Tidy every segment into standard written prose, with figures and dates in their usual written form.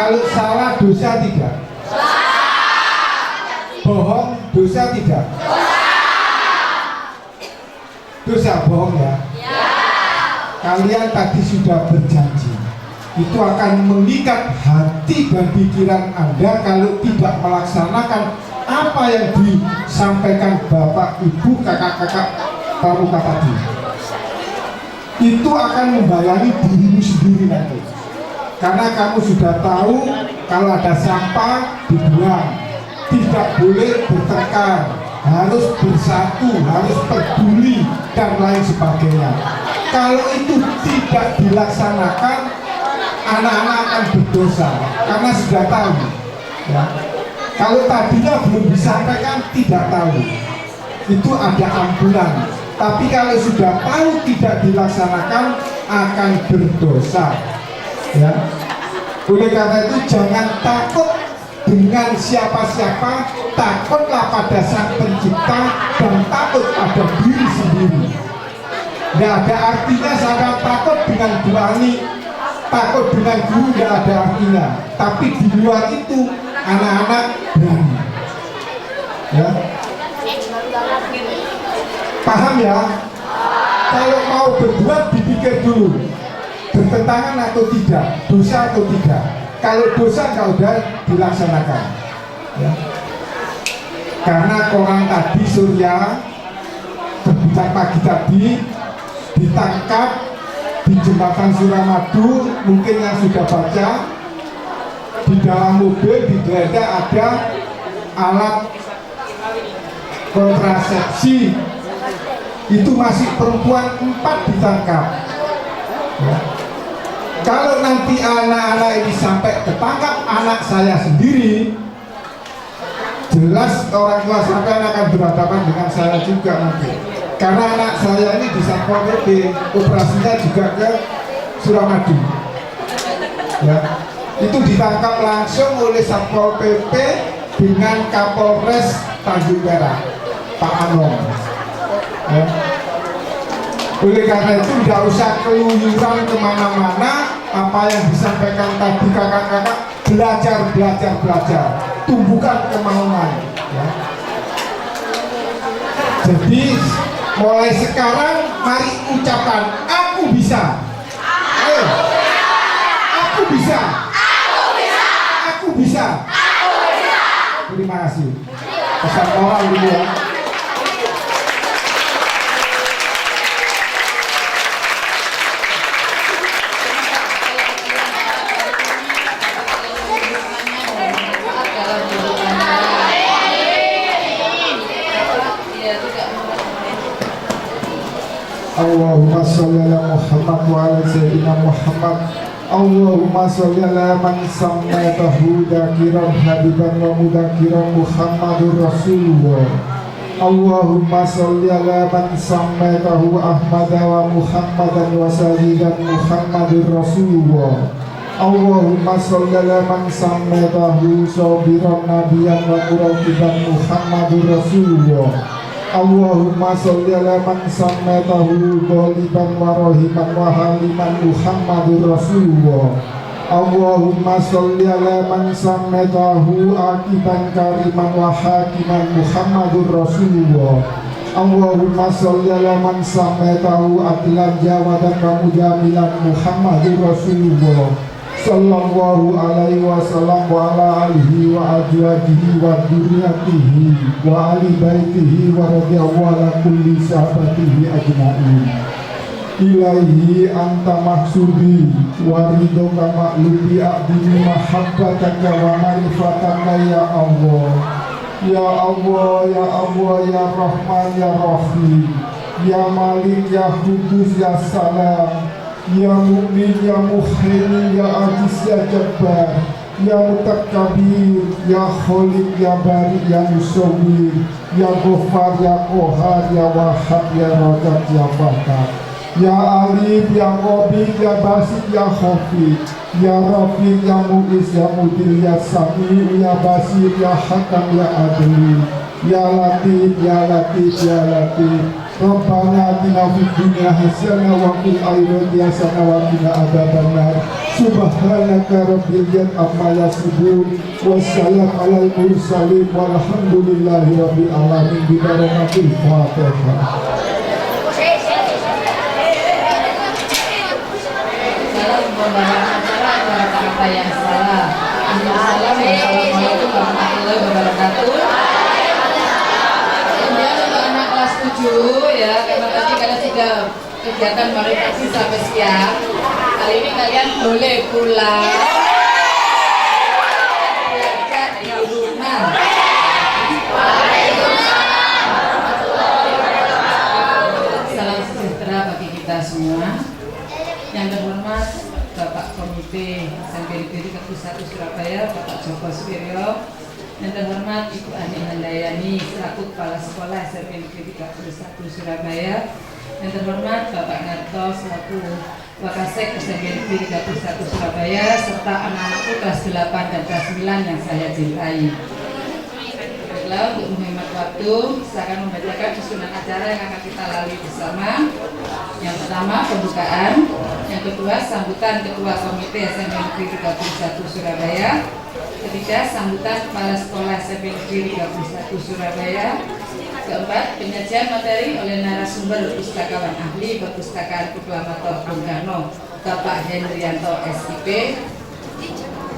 Kalau salah dosa tidak? Bohong dosa tidak? Dosa bohong ya? Kalian tadi sudah berjanji itu akan mengikat hati dan pikiran Anda kalau tidak melaksanakan apa yang disampaikan Bapak, Ibu, kakak-kakak pramuka tadi. Itu akan membayangi dirimu sendiri nanti. Karena kamu sudah tahu kalau ada sampah dibuang, tidak boleh bertengkar, harus bersatu, harus peduli dan lain sebagainya. Kalau itu tidak dilaksanakan, anak-anak akan berdosa karena sudah tahu ya. Kalau tadinya belum disampaikan tidak tahu, itu ada ampunan. Tapi kalau sudah tahu tidak dilaksanakan akan berdosa ya. Oleh karena itu jangan takut dengan siapa-siapa, takutlah pada Sang Pencipta dan takut pada diri sendiri. Tidak ada artinya saya takut dengan berani, takut dengan guru, tidak ada artinya. Tapi di luar itu anak-anak berani ya. Paham ya? Kalau mau berbuat dipikir dulu bertentangan atau tidak, dosa atau tidak. Kalau dosa nggak udah dilaksanakan ya. Karena orang tadi Surya berbicara pagi tadi ditangkap di jembatan Suramadu, mungkin yang sudah baca, di dalam mobil digeledah ada alat kontrasepsi, itu masih perempuan 4 ditangkap ya. Kalau nanti anak-anak ini sampai ketangkap anak saya sendiri, jelas orang tua sampai akan berhadapan dengan saya juga nanti. Karena anak saya ini di Satpol PP, operasinya juga ke Suramadu ya. Itu ditangkap langsung oleh Satpol PP dengan Kapolres Tanjung Perak, Pak Anom ya. Oleh karena itu tidak usah keluyuran kemana-mana. Apa yang disampaikan tadi kakak-kakak, belajar, tumbuhkan kemauan ya. Jadi mulai sekarang mari ucapkan aku bisa. Ayo, aku bisa. Aku bisa. Terima kasih. Pesan moral dulu ya. Allahumma sholli ala Muhammad wa ala sayyidina Muhammad. Allahumma sholli ala man sammaitahu dakiran habiban wa mudakiran Muhammadur Rasulullah. Allahumma sholli ala man sammaitahu Ahmad wa Muhammadan wa sayyidan Muhammadur Rasulullah. Allahumma sholli ala man sammaitahu sabiran nabiyan wa qurabiban Muhammadur Rasulullah. Allahumma sholli ala man sammaitahu ghaliban wa rahiman wa haliman Muhammadur Rasulullah. Allahumma sholli ala man sammaitahu aqiban kariman wa hakiman Muhammadur Rasulullah. Allahumma sholli ala man sammaitahu adlan jawadan wa mujamilan Muhammadur Rasulullah. Sallallahu alaihi wasallam wa ala alihi wa azwajihi wa dzurriyyatihi wa ali baitihi wa radhiyallahu ala kulli sahabatihi ajma'in. Ilaihi anta maksudi wa ridhoka ma'lubi a'dini mahabbataka wa marifataka ya Allah. Ya Allah, ya Allah, ya Rahman, ya Rahim, ya Malik, ya Qudus, ya Salam, ya Mu'min, ya Muhaimin, ya Aziz, ya Jabbar, ya Mutakabbir, ya Khaliq, ya Bari, ya Musawwir, ya Ghaffar, ya Qahhar, ya Wahhab, ya Rajab, ya Bakat, ya Alif, ya Qabid, ya Basit, ya Khafid, ya Rafiq, ya Mu'is, ya Mudir, ya Sami', ya Basir, ya Hakam, ya Adli, ya Latif, ya Latif, ya Latif, Rabbana atina fid dunya hasanah wa fil akhirati hasanah wa qina adzabannar. Subhanaka rabbil izzati amma yasifun. Wassalam alal mursalin walhamdulillahi rabbil alamin. Bi barakatil Fatihah. Kata yang salah. Assalamualaikum warahmatullahi wabarakatuh. Kemudian untuk anak kelas 7 ya, terima kasih karena sudah kegiatan meditasi sampai siang. Kali ini kalian boleh pulang belajar di rumah. Salam sejahtera bagi kita semua. Yang terhormat Bapak Komite SMP Negeri 1 Surabaya, Bapak Joko Suwiryo. Yang terhormat Ibu Ani Handayani selaku Kepala Sekolah SMP Negeri 31 Surabaya. Yang terhormat Bapak Narto selaku Wakasek SMP Negeri 31 Surabaya, serta anak-anakku kelas 8 dan kelas 9 yang saya cintai. Baiklah, untuk menghemat waktu, saya akan membacakan susunan acara yang akan kita lalui bersama. Yang pertama, pembukaan. Yang kedua, sambutan Ketua Komite SMP Negeri 31 Surabaya. Ketiga, sambutan Kepala Sekolah SMP Negeri 31 Surabaya. Keempat, penyajian materi oleh narasumber pustakawan ahli Perpustakaan Proklamator Bung Karno, Bapak Hendrianto SIP.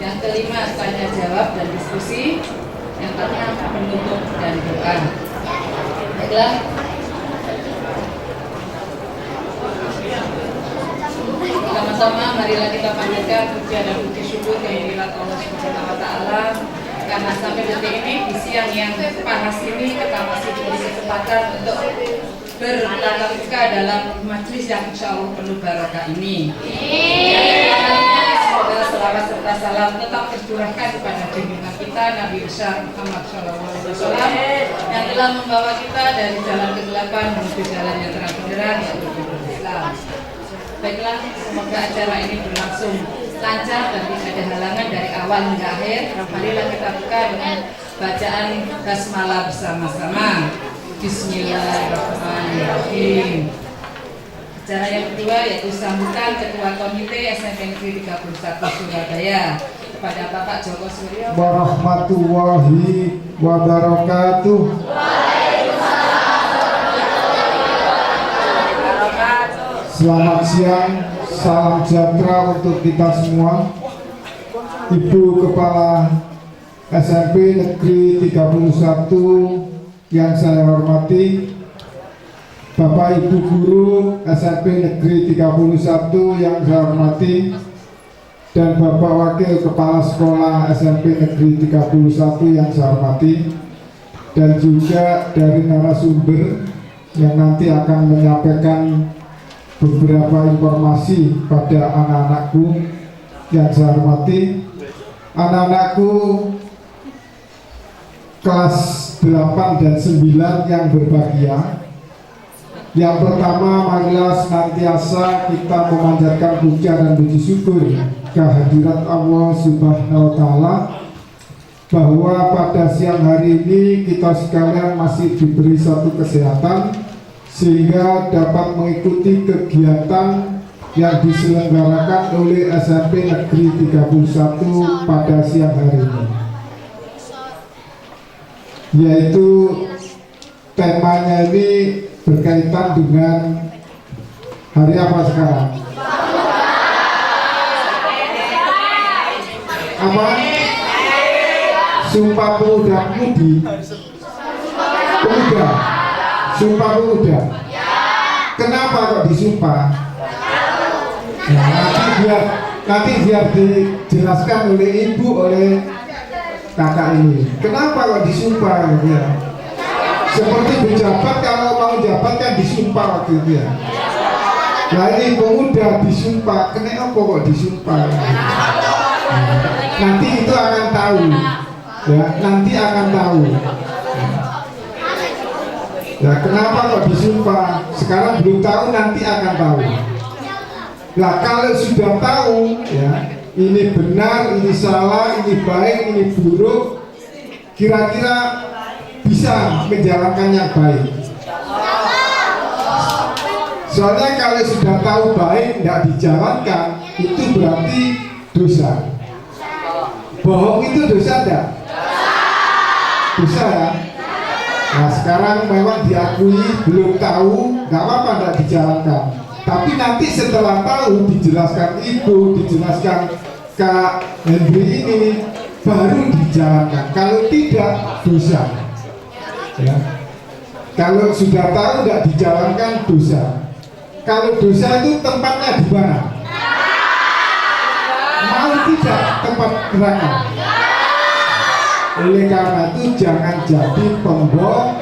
Yang kelima, tanya jawab dan diskusi. Yang keenam, penutup dan doa. Baiklah. Pertama-tama marilah kita panjatkan puja dan puji syukur kehadirat Allah Subhanahu wa taala, karena sampai detik ini di siang yang panas ini kita masih diberi kesempatan untuk bertatap muka dalam majelis yang insya Allah penuh barokah ini. Semoga selawat serta salam tetap tercurahkan kepada junjungan kita Nabi besar Muhammad SAW yang telah membawa kita dari jalan kegelapan menuju jalan yang terang benderang yaitu Islam. Baiklah, semoga acara ini berlangsung lancar dan tidak ada halangan dari awal hingga akhir. Marilah kita buka dengan bacaan basmalah bersama-sama. Bismillahirrahmanirrahim. Acara yang kedua yaitu sambutan Ketua Komite SMP Negeri 31 Surabaya kepada Bapak Joko Suwiryo. Warahmatullahi wabarakatuh. Selamat siang, salam sejahtera untuk kita semua. Ibu Kepala SMP Negeri 31 yang saya hormati, Bapak Ibu Guru SMP Negeri 31 yang saya hormati, dan Bapak Wakil Kepala Sekolah SMP Negeri 31 yang saya hormati, dan juga dari narasumber yang nanti akan menyampaikan beberapa informasi pada anak-anakku yang saya hormati. Anak-anakku kelas 8 dan 9 yang berbahagia. Yang pertama, marilah senantiasa kita memanjatkan puja dan puji syukur kehadirat Allah Subhanahu wa taala bahwa pada siang hari ini kita sekalian masih diberi satu kesehatan sehingga dapat mengikuti kegiatan yang diselenggarakan oleh SMP Negeri 31 pada siang hari ini, yaitu temanya ini berkaitan dengan hari apa sekarang? Apa? Sumpah Pemuda Mudi. Pemuda. Sumpah Pemuda. Kenapa kok disumpah? Nah, nanti biar dijelaskan oleh ibu, oleh kakak ini. Kenapa kok disumpah? Ya. Seperti pejabat kalau mau jabat kan disumpah gitu ya. Nah ini pemuda disumpah, kenapa kok disumpah? Nanti itu akan tahu, ya. Nanti akan tahu. Ya, kenapa kok disumpah? Sekarang belum tahu, nanti akan tahu. Nah kalau sudah tahu, ya, ini benar, ini salah, ini baik, ini buruk, kira-kira bisa menjalankan yang baik. Soalnya kalau sudah tahu baik tidak dijalankan, itu berarti dosa. Bohong itu dosa tidak? Dosa ya. Nah sekarang memang diakui belum tahu, nggak apa-apa tidak dijalankan. Tapi nanti setelah tahu dijelaskan ibu, dijelaskan Kak Henry ini, baru dijalankan. Kalau tidak dosa. Ya. Kalau sudah tahu tidak dijalankan dosa. Kalau dosa itu tempatnya di mana? Mau tidak tempat neraka? Oleh karena itu jangan jadi pembohong,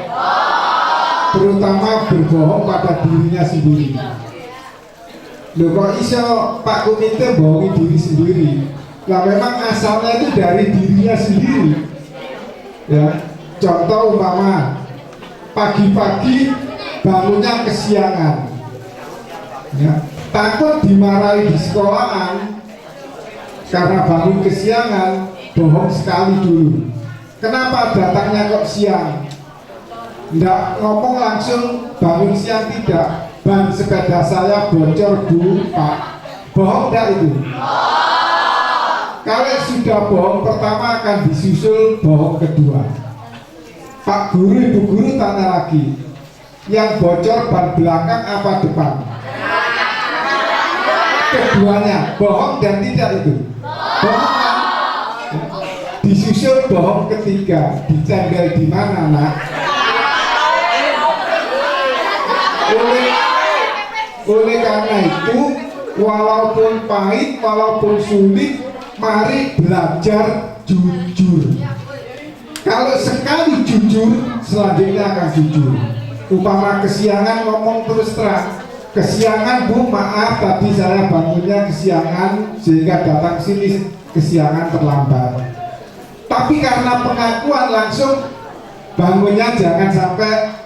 terutama berbohong pada dirinya sendiri. Loh kok iso Pak Komite bohongi diri sendiri? Lah memang asalnya itu dari dirinya sendiri. Ya, contoh umpama pagi-pagi bangunnya kesiangan, ya, takut dimarahi di sekolahan karena bangun kesiangan, bohong sekali dulu. Kenapa datangnya kok siang? Nggak ngomong langsung bangun siang, tidak. Ban sepeda saya bocor Bu, Pak. Bohong nggak itu? Kalau sudah bohong pertama akan disusul bohong kedua. Pak Guru, Ibu Guru tanya lagi, yang bocor ban belakang apa depan? Keduanya, bohong dan tidak itu? Bohong kan? Disusul bohong ketiga, dicendel di mana nak? Oleh karena itu, walaupun pahit, walaupun sulit, mari belajar jujur. Kalau sekali jujur, selanjutnya akan jujur. Umpama kesiangan ngomong terus terang, kesiangan Bu, maaf tadi saya bangunnya kesiangan sehingga datang sini kesiangan terlambat. Tapi karena pengakuan langsung bangunnya jangan sampai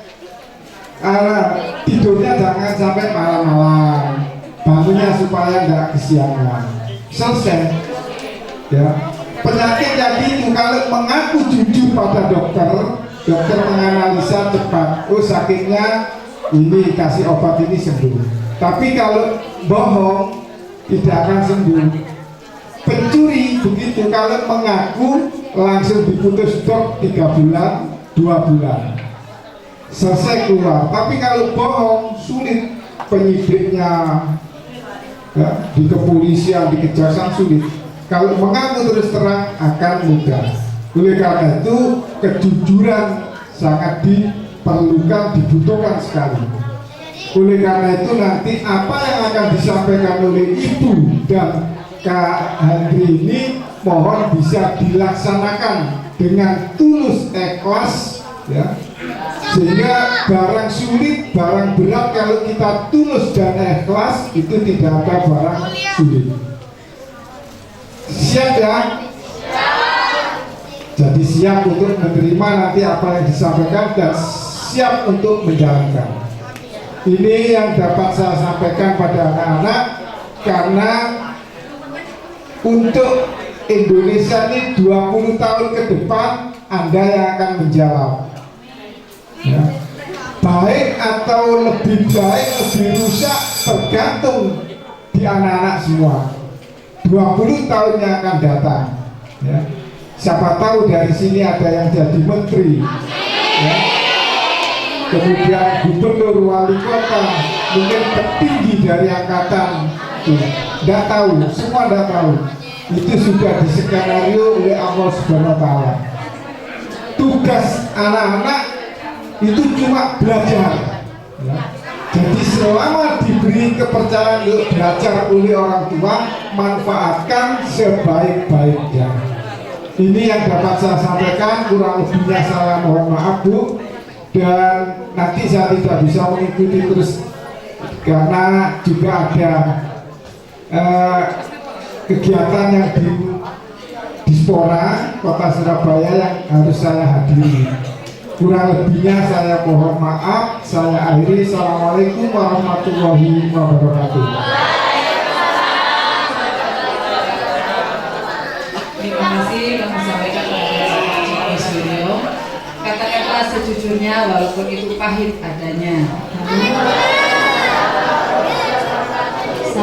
tidurnya jangan sampai malam-malam, bangunnya supaya nggak kesiangan. Selesai. Ya. Penyakit yang itu kalau mengaku jujur pada dokter, dokter menganalisa cepat, oh sakitnya ini, kasih obat ini sembuh. Tapi kalau bohong tidak akan sembuh. Pencuri begitu, kalau mengaku langsung diputus dok 3 bulan, 2 bulan, selesai keluar. Tapi kalau bohong sulit, penyidiknya ya, di kepolisian, di kejaksaan sulit. Kalau mengaku terus terang akan mudah. Oleh karena itu kejujuran sangat diperlukan, dibutuhkan sekali. Oleh karena itu nanti apa yang akan disampaikan oleh Ibu dan Kak Henry ini mohon bisa dilaksanakan dengan tulus ikhlas, ya. Sehingga barang sulit, barang berat kalau kita tulus dan ikhlas itu tidak ada barang sulit. Siap ya? Jadi siap untuk menerima nanti apa yang disampaikan dan siap untuk menjalankan. Ini yang dapat saya sampaikan pada anak-anak, karena untuk Indonesia ini 20 tahun ke depan Anda yang akan menjawab, ya. Baik atau lebih baik, lebih rusak tergantung di anak-anak semua. 20 tahun yang akan datang, ya. Siapa tahu dari sini ada yang jadi menteri, ya. Kemudian gubernur, wali kota, mungkin tertinggi dari angkatan, tidak tahu, semua tidak tahu. Itu sudah diskenario oleh Allah Subhanahu wa Ta'ala. Tugas anak-anak itu cuma belajar, ya. Jadi selama diberi kepercayaan untuk belajar oleh orang tua, manfaatkan sebaik-baiknya. Ini yang dapat saya sampaikan, kurang lebihnya saya mohon maaf Bu. Dan nanti saya tidak bisa mengikuti terus karena juga ada kegiatan yang di Dispora Kota Surabaya yang harus saya hadiri. Kurang lebihnya saya mohon maaf. Saya akhiri. Assalamualaikum warahmatullahi wabarakatuh. Terima kasih kami sampaikan kepada Pak Ciko Suryo. Kata-kata sejujurnya walaupun itu pahit adanya.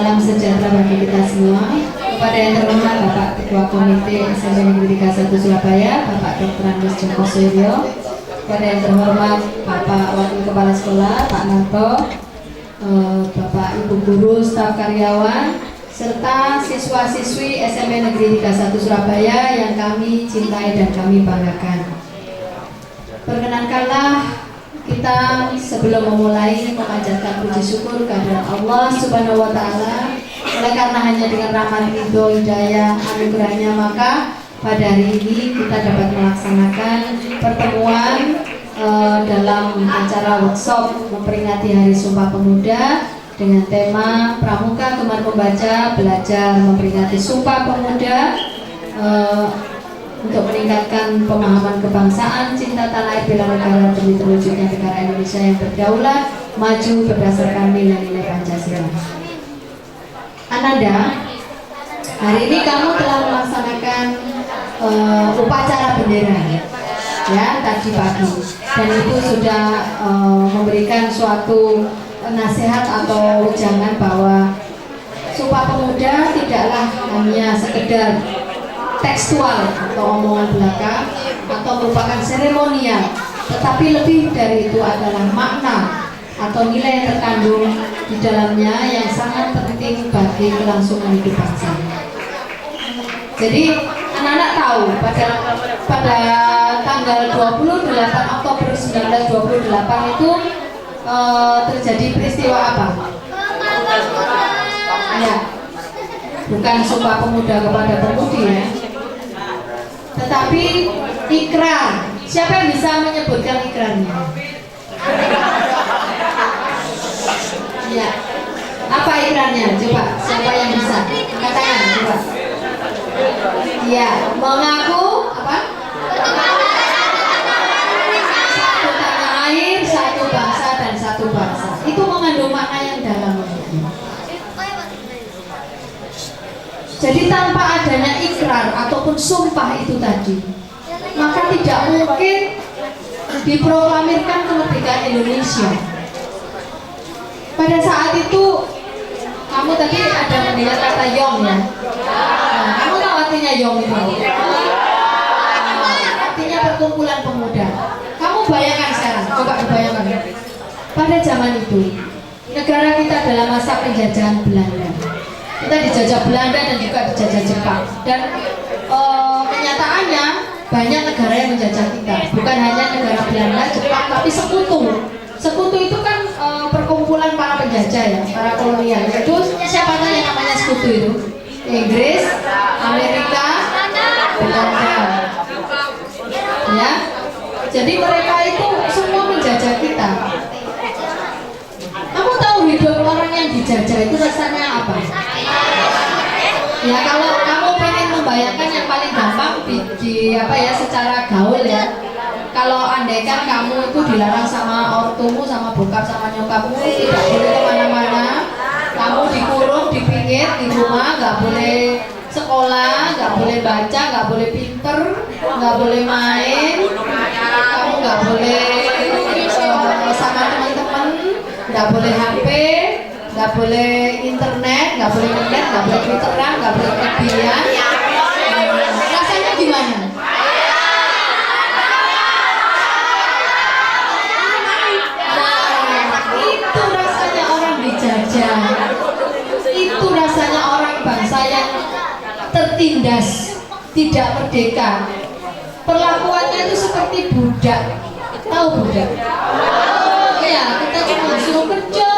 Salam sejahtera bagi kita semua. Kepada yang terhormat Bapak Ketua Komite SMP Negeri 31 Surabaya, Bapak Dr. Andes Joko Suryo. Kepada yang terhormat Bapak Wakil Kepala Sekolah, Pak Narto, Bapak Ibu Guru, staf karyawan, serta siswa-siswi SMP Negeri 31 Surabaya yang kami cintai dan kami banggakan. Perkenankanlah kita sebelum memulai memanjatkan puji syukur kehadirat Allah Subhanahu wa taala. Oleh karena hanya dengan rahmat ridho hidayah anugerahnya maka pada hari ini kita dapat melaksanakan pertemuan dalam acara workshop memperingati Hari Sumpah Pemuda dengan tema Pramuka Gemar Membaca Belajar Memperingati Sumpah Pemuda untuk meningkatkan pemahaman kebangsaan, cinta tanah air, bela negara demi terwujudnya negara Indonesia yang berdaulat, maju berdasarkan nilai-nilai Pancasila. Ananda, hari ini kamu telah melaksanakan upacara bendera, ya tadi pagi, dan itu sudah memberikan suatu nasihat atau wejangan bahwa Sumpah Pemuda tidaklah hanya sekedar tekstual atau omongan belaka atau merupakan seremonial, tetapi lebih dari itu adalah makna atau nilai yang terkandung di dalamnya yang sangat penting bagi kelangsungan hidup bangsa. Jadi anak-anak tahu pada tanggal 28 Oktober 1928 itu terjadi peristiwa apa? Ya, bukan Sumpah Pemuda kepada pemudi ya, tetapi ikrar. Siapa yang bisa menyebutkan ikrarnya? Ya, apa ikrarnya? Coba, siapa yang bisa? Katakan, coba. Ya, mengaku apa? Satu tanah air, satu bangsa dan satu bangsa. Itu mengandung makna yang dalam. Jadi tanpa adanya ikrar ataupun sumpah itu tadi, maka tidak mungkin diproklamirkan kemerdekaan Indonesia. Pada saat itu, kamu tadi ada mendengar kata Yong ya? Nah, kamu tahu artinya Yong itu? Artinya perkumpulan pemuda. Kamu bayangkan sekarang, coba dibayangkan. Pada zaman itu, negara kita dalam masa penjajahan Belanda. Kita dijajah Belanda dan juga dijajah Jepang. Dan kenyataannya banyak negara yang menjajah kita. Bukan hanya negara Belanda, Jepang, tapi sekutu. Sekutu itu kan perkumpulan para penjajah ya, para kolonial. Itu siapa tahu yang namanya sekutu itu? Inggris, Amerika, Belanda. Ya. Jadi mereka itu semua menjajah kita. Kamu tahu hidup orang yang dijajah itu rasanya apa? Ya kalau kamu pengen membayangkan yang paling gampang di apa ya secara gaul ya. Kalau andaikan kamu itu dilarang sama ortumu, sama bokap, sama nyokapmu, tidak boleh kemana-mana, kamu dikurung, dipingit di rumah, nggak boleh sekolah, nggak boleh baca, nggak boleh pinter, nggak boleh main, kamu nggak boleh sama teman-teman, nggak boleh HP, nggak boleh internet, nggak boleh twitteran, nggak boleh kelebihan. Rasanya gimana? Itu rasanya orang dijajah. Itu rasanya orang bangsa yang tertindas, tidak merdeka. Perlakuannya itu seperti budak. Tahu budak? Ya, kita cuma suruh kerja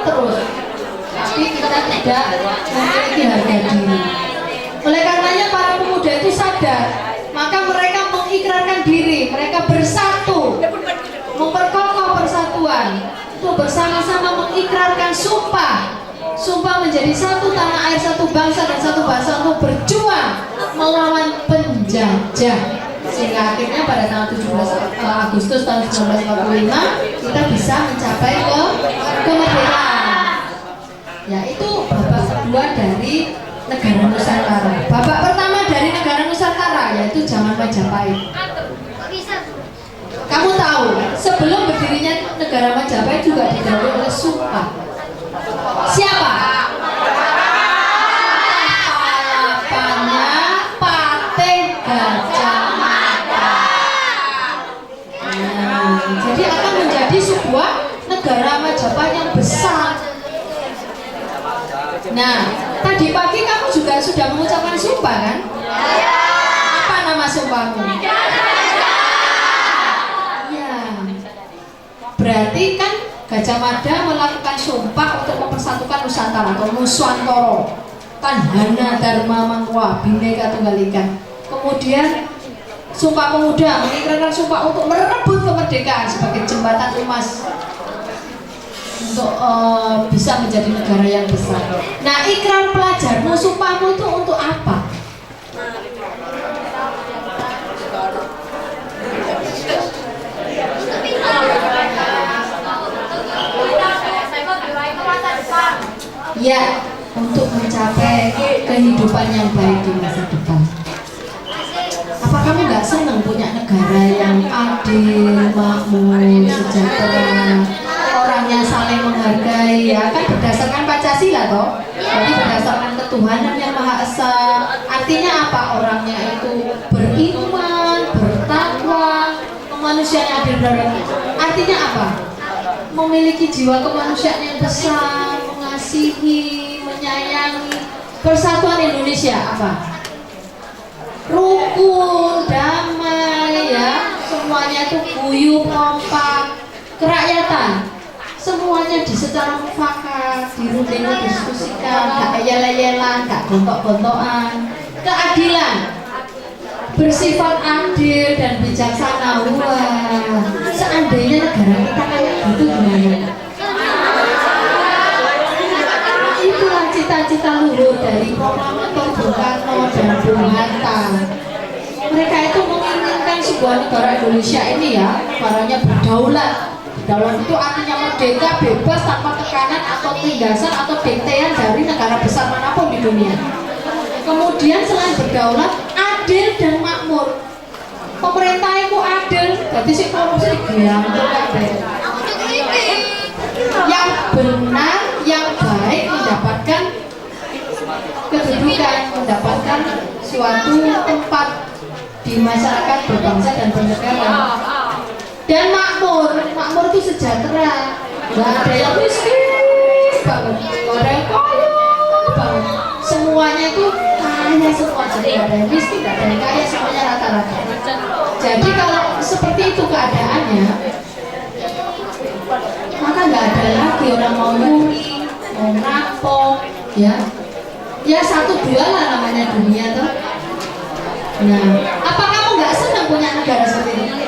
terus, tapi kita tidak memiliki harga diri. Oleh karenanya para pemuda itu sadar, maka mereka mengikrarkan diri, mereka bersatu, memperkokoh persatuan, untuk bersama-sama mengikrarkan sumpah menjadi satu tanah air, satu bangsa dan satu bahasa untuk berjuang melawan penjajah. Sehingga akhirnya pada tanggal 17 Agustus tahun 1945 kita bisa mencapai kemerdekaan. Ya, itu babak kedua dari negara Nusantara. Babak pertama dari negara Nusantara yaitu zaman Majapahit. Kamu tahu, sebelum berdirinya negara Majapahit juga didahului oleh sumpah. Siapa? bersumpah kan? Apa nama sumpahmu? Iya. Berarti kan Gajah Mada melakukan sumpah untuk mempersatukan Nusantara atau Nuswantara. Tanhana Dharma Mangwa Bhinneka Tunggal Ika. Kemudian Sumpah Pemuda mengikrarkan sumpah untuk merebut kemerdekaan sebagai jembatan emas untuk bisa menjadi negara yang besar. Nah, ikrar pelajarmu, sumpahmu itu untuk apa? Ya, untuk mencapai kehidupan yang baik di masa depan. Apa kamu nggak senang punya negara yang adil, makmur, sejahtera, orangnya saling menghargai, ya kan berdasarkan Pancasila toh? Jadi berdasarkan ketuhanan yang Maha Esa. Artinya apa? Orangnya itu beriman, bertakwa, kemanusiaan yang adil. Artinya apa? Memiliki jiwa kemanusiaan yang besar, mengasihi, menyayangi. Persatuan Indonesia apa? Rukun, damai, ya, semuanya itu guyup, kompak, kerakyatan, semuanya secara mufakat, dirunding, didiskusikan, gak ayel-ayelan, gak gontok-gontokan, keadilan, bersifat adil dan bijaksana. Wah, seandainya negara kita kayak gitu gimana? Itulah cita-cita luhur dari proklamator Bung Karno dan Bung Hatta. Mereka itu menginginkan sebuah negara Indonesia ini ya, negaranya berdaulat. Berdaulat itu artinya merdeka, bebas, tanpa tekanan atau tindasan atau diktean dari negara besar manapun di dunia. Kemudian selain berdaulat, adil dan makmur. Pemerintah itu adil, berarti si korupsi dibilang yang benar, yang baik mendapatkan kedudukan, mendapatkan suatu tempat di masyarakat berbangsa dan bernegara. Dan makmur, makmur itu sejahtera, nggak ada yang miskin banget, nggak ada yang kaya banget, semuanya itu kaya semua, jadi nggak ada yang miskin, nggak ada yang kaya, semuanya rata-rata. Jadi kalau seperti itu keadaannya, maka nggak ada lagi orang mau nyuri, mau ngerampok, ya satu dua lah namanya dunia tuh. Nah, apa kamu nggak senang punya negara seperti ini?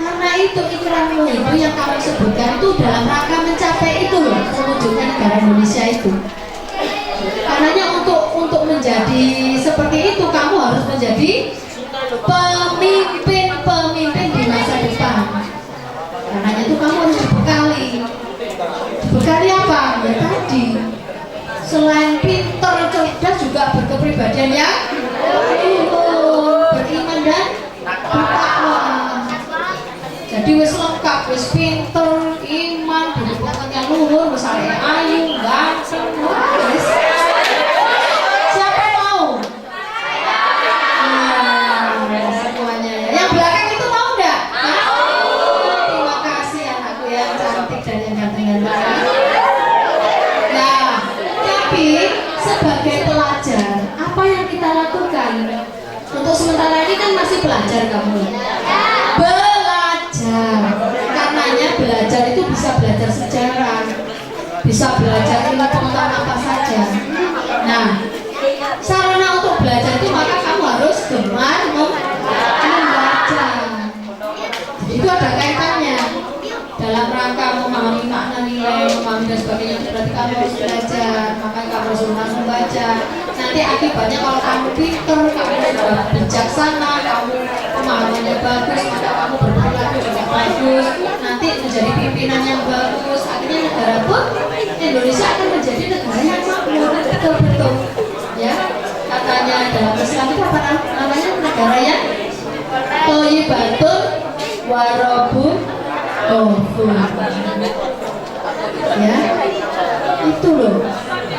Karena itu ikrarmu itu yang kamu sebutkan itu dalam rangka mencapai itu loh, mewujudnya negara Indonesia itu. Karenanya untuk menjadi seperti itu kamu harus menjadi pemimpin di masa depan. Karenanya itu kamu harus dibekali. Dibekali apa? Ya tadi. Selain pintar, cerdas juga berkepribadian yang beriman dan bertakwa. Jadi wis lengkap, wis pintar, iman, berhubungan yang luhur, misalnya ayu, ganteng, wis. Siapa mau? Nah, semuanya ya. Yang belakang itu mau enggak? Terima kasih anakku yang cantik dan yang ganteng-ganteng. Nah, tapi sebagai pelajar, apa yang kita lakukan? Untuk sementara ini kan masih belajar kamu. Belajar. Karenanya belajar itu bisa belajar sejarah, bisa belajar ilmu pengetahuan apa saja. Nah, sarana untuk belajar itu maka kamu harus gemar membaca. Itu ada kaitannya. Dalam rangka memahami makna nilai, memahami dan sebagainya, berarti kamu harus belajar, makanya kamu harus membaca. Nanti akibatnya kalau kamu pintar, kamu bijaksana, kamu pemahamannya bagus, maka kamu berperilaku juga bagus, nanti menjadi pimpinan yang bagus, akhirnya negara pun Indonesia akan menjadi negara yang makmur, betul-betul. Ya, katanya dalam Islam itu apa namanya, negara yang thayyibatun warabun ghafur. Ya, itu loh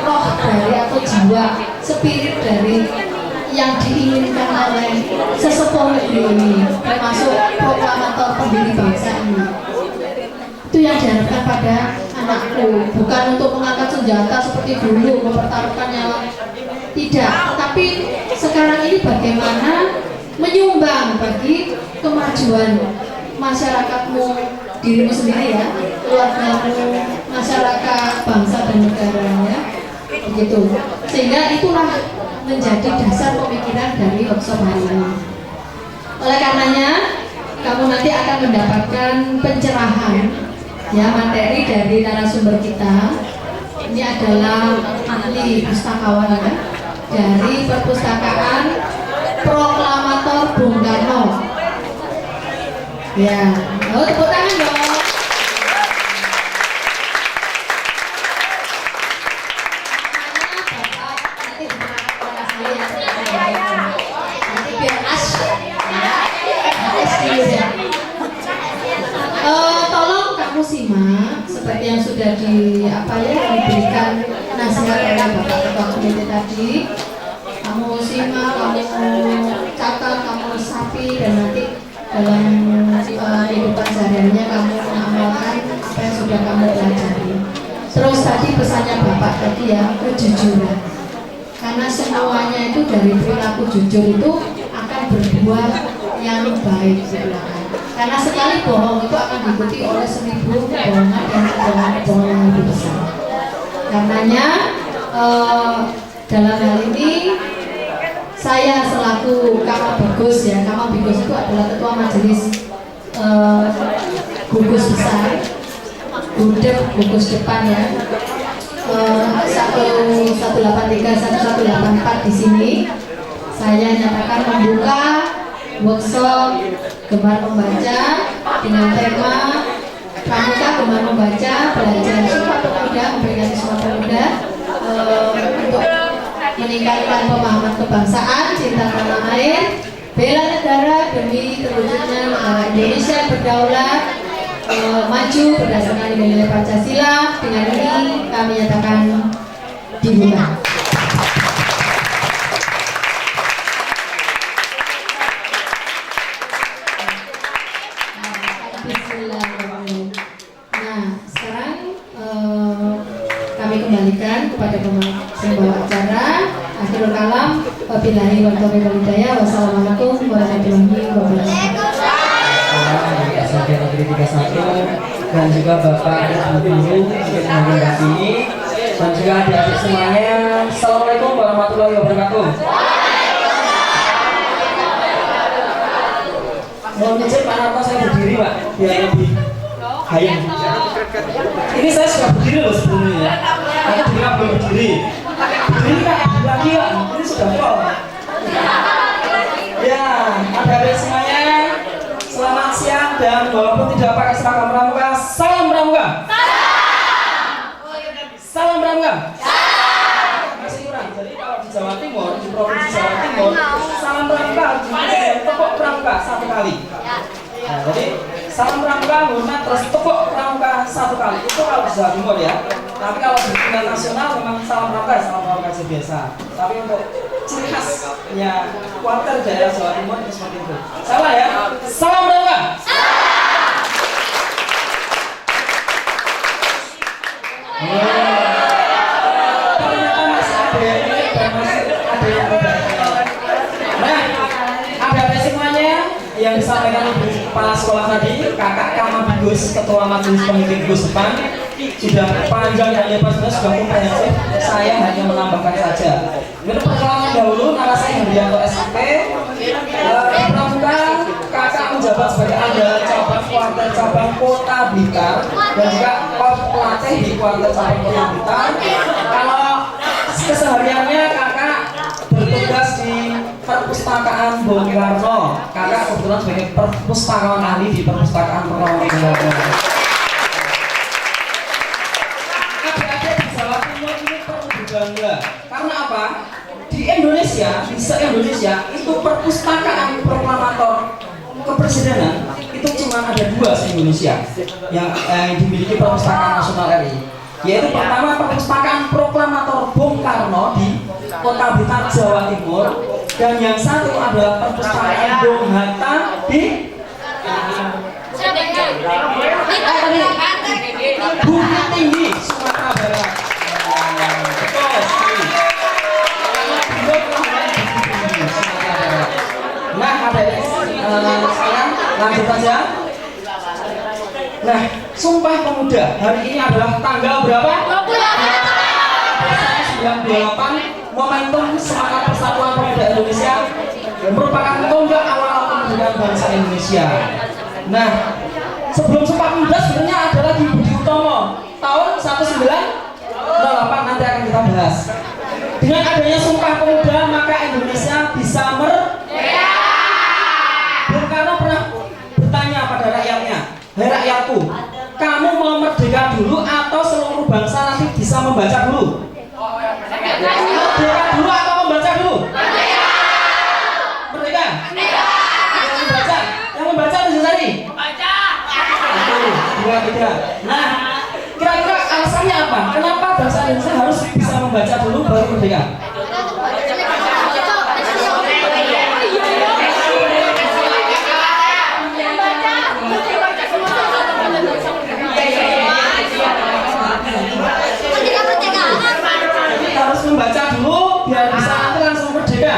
roh dari atau jiwa, spirit dari yang diinginkan oleh sesepuh negeri ini, termasuk proklamator pendiri bangsa ini. Itu yang diharapkan pada anakku, bukan untuk mengangkat senjata seperti dulu, mempertaruhkan nyawa tidak, tapi sekarang ini bagaimana menyumbang bagi kemajuan masyarakatmu, dirimu sendiri ya, keluargamu, masyarakat, bangsa dan negaranya, begitu. Sehingga itulah menjadi dasar pemikiran dari workshop hari ini. Oleh karenanya, kamu nanti akan mendapatkan pencerahan ya materi dari narasumber kita. Ini adalah ahli pustakawan ya, dari perpustakaan Proklamator Bung Karno. Ya, tepuk tangan dong. Tolong kamu simak seperti yang sudah diberikan nasihat oleh Bapak Ketua Komite tadi. Kamu simak, kamu catat, kamu resapi, dan nanti dalam kehidupan sehari-harinya kamu mengamalkan apa yang sudah kamu pelajari. Terus tadi pesannya Bapak tadi ya, kejujuran. Karena semuanya itu dari perilaku jujur itu akan berbuah yang baik di belakang. Karena sekali bohong itu akan diikuti oleh 1000 kebohongan dan kebohongan yang lebih besar. Karenanya dalam hal ini saya selaku Kamal Bagus ya, Kamal Bagus itu adalah ketua majelis gugus besar, gugus depan ya, 183 1184 di sini. Saya nyatakan membuka workshop Gemar Membaca dengan tema Pramuka Gemar Membaca, belajar Sumpah Pemuda, memberikan Sumpah Pemuda untuk meningkatkan pemahaman kebangsaan, cinta tanah air, bela negara demi terwujudnya negara Indonesia berdaulat, maju berdasarkan nilai Pancasila. Dengan ini kami nyatakan dibuka. Nah, sekarang kami kembalikan kepada pembawa acara. Akhirul kalam, wabillahi wa taufiq wal hidayah. Wassalamualaikum warahmatullahi wabarakatuh. Sampai negeri 31 dan juga Bapak Ibu Guru yang menghadiri dan juga adik-adik semuanya. Assalamualaikum warahmatullahi wabarakatuh. Mohon izin Pak Narto, saya berdiri Pak biar lebih hayang. Ini saya sudah berdiri loh sebelumnya ya. Aku bilang belum berdiri. Berdiri Pak lagi Pak. Ini sudah full. Ya, adik-adik semuanya. Selamat siang dan walaupun tidak pakai seragam pramuka, salam pramuka. Salam pramuka. Masih kurang. Jadi kalau di Jawa Timur, di provinsi Jawa Timur, salam pramuka harus tepuk pramuka 1 kali. Nah, jadi salam pramuka hormat terus tepuk pramuka 1 kali. Itu kalau di Jawa Timur ya. Tapi kalau di tingkat nasional memang salam pramuka aja biasa. Tapi untuk ciri khasnya kuarter daerah Jawa Timur itu seperti itu. Salah ya? Salam pramuka. Ternyata masih ada yang ini dan masih ada yang tidak. Nah, ada semuanya yang disampaikan Ibu Kepala Sekolah tadi, Kakak Kamal Bagus, Ketua Majelis Pemimpin Gugus Depan, sudah panjang dan lebar, sudah komprehensif. Saya hanya menambahkan saja. Untuk perkenalan dahulu, nama saya Hendrianto SIP. Pramuka, kakak menjabat sebagai andalan cabang kuarter cabang Kota Blitar dan juga pelatih di kuarter cabang Kota Blitar. Kalau kesehariannya kakak bertugas di perpustakaan Bung Karno. Kakak kebetulan sebagai perpustakawan ahli di perpustakaan Bung Karno. Adik-adik di Jawa Timur ini perlu berbangga. Karena apa? Di Indonesia, di se-Indonesia itu perpustakaan proklamator kepresidenan itu cuma ada 2 se-Indonesia yang dimiliki Perpustakaan Nasional RI, yaitu pertama perpustakaan proklamator Bung Karno di Kota Blitar, Jawa Timur, dan yang satu adalah perpustakaan Bung Hatta di Bukit Tinggi, Sumatera Barat. Betul sekali. Lanjut aja. Nah, Sumpah Pemuda hari ini adalah tanggal berapa? 98. Momentum semangat Persatuan Pemuda Indonesia merupakan tonggak awal kemerdekaan bangsa Indonesia. Nah, sebelum Sumpah Pemuda sebenarnya ada lagi Budi Utomo tahun 1908, nanti akan kita bahas. Dengan adanya Sumpah Pemuda maka Indonesia bisa merdeka. Bung Karno pernah bertanya pada rakyatnya, "Hei rakyatku, kamu mau merdeka dulu atau seluruh bangsa nanti bisa membaca dulu?" Merdeka dulu atau membaca dulu? Merdeka? Yang membaca? Yang membaca bisa tadi? Dua, tiga. Nah, kira-kira alasannya apa? Kenapa bangsa Indonesia harus bisa membaca dulu baru merdeka? Harus membaca dulu biar bisa nanti langsung merdeka.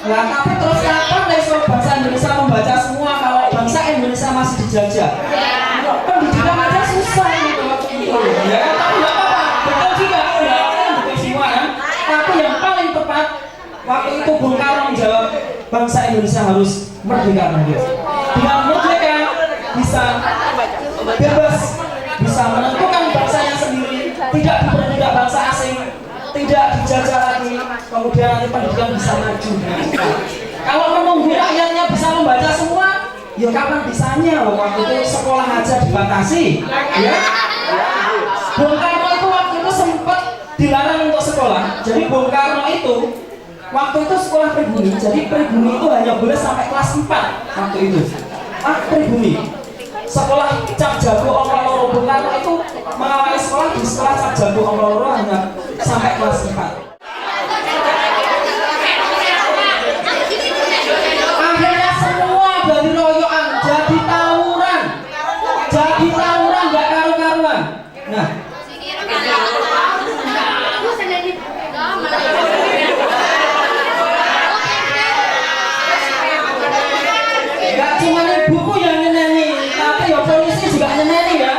Nah, tapi terus kapan besok bangsa Indonesia membaca semua kalau bangsa Indonesia masih dijajah? Pendidikan aja susah gitu waktu itu. Ya kan, tapi nggak apa-apa. Betul juga, betul semua kan. Tapi yang paling tepat waktu itu Bung Karno menjawab bangsa Indonesia harus merdeka lagi. Dengan merdeka bisa bebas, bisa menentukan bangsanya sendiri, tidak diperbudak bangsa asing, tidak dijajah lagi, kemudian nanti pendidikan bisa maju. Kalau menunggu rakyatnya bisa membaca semua, ya kapan bisanya? Waktu itu sekolah aja dibatasi, ya. Bung Karno itu waktu itu sempat dilarang untuk sekolah. Jadi Bung Karno itu waktu itu sekolah pribumi. Jadi pribumi itu hanya boleh sampai kelas 4 waktu itu. Pribumi. Sekolah Cap Jago Om Loro, Bung Karno itu mengawali sekolah di sekolah Cap Jago Om Loro hanya sampai kelas 4. Akhirnya semua dari royoan jadi tawuran nggak karu-karuan. Nah, nggak cuma ibuku yang nyeneni, tapi ya polisi juga nyeneni ya.